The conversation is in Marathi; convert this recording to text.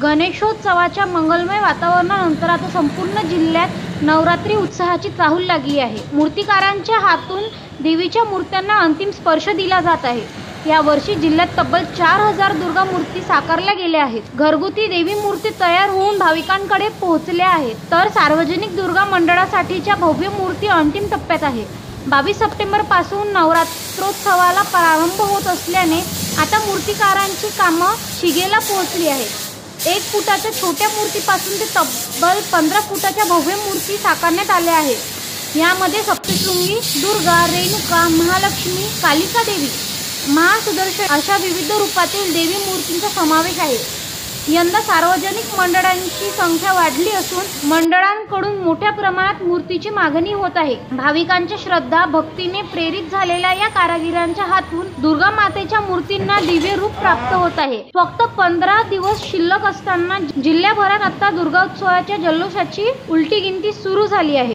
गणेशोत्सवाच्या मंगलमय वातावरणानंतर आता संपूर्ण जिल्ह्यात नवरात्री उत्साहाची चाहूल लागली आहे। मूर्तिकारांच्या हातून देवीच्या मूर्त्यांना अंतिम स्पर्श दिला जात आहे। या वर्षी जिल्ह्यात तब्बल 4000 दुर्गा मूर्ती साकारल्या गेल्या आहेत। घरगुती देवी मूर्ती तयार होऊन भाविकांकडे पोहोचल्या आहेत, तर सार्वजनिक दुर्गा मंडळासाठीच्या भव्य मूर्ती अंतिम टप्प्यात आहे। 22 सप्टेंबर पासून नवरात्रोत्सवाला प्रारंभ होत असल्याने आता मूर्तिकारांची कामं शिगेला पोहोचली आहेत। 1 फुटाच्या छोट्या मूर्तीपासून ते तब्बल 15 फुटाच्या भव्य मूर्ती साकारण्यात आल्या आहेत। यामध्ये सप्तशृंगी, दुर्गा, रेणुका, महालक्ष्मी, कालिका देवी, महासुदर्शन अशा विविध रूपातील देवी मूर्तींचा समावेश आहे। यंदा सार्वजनिक मंडळांची संख्या वाढली असून मंडळांकडून मोठ्या प्रमाणात मूर्तीची मागणी होत आहे। भाविकांच्या श्रद्धा भक्तीने प्रेरित झालेल्या या कारागिरांच्या हातून दुर्गा मातेच्या मूर्तींना दिव्य रूप प्राप्त होत आहे। फक्त 15 दिवस शिल्लक असताना जिल्ह्याभरात आता दुर्गोत्सवाच्या जल्लोषाची उलटी गिनती सुरू झाली आहे।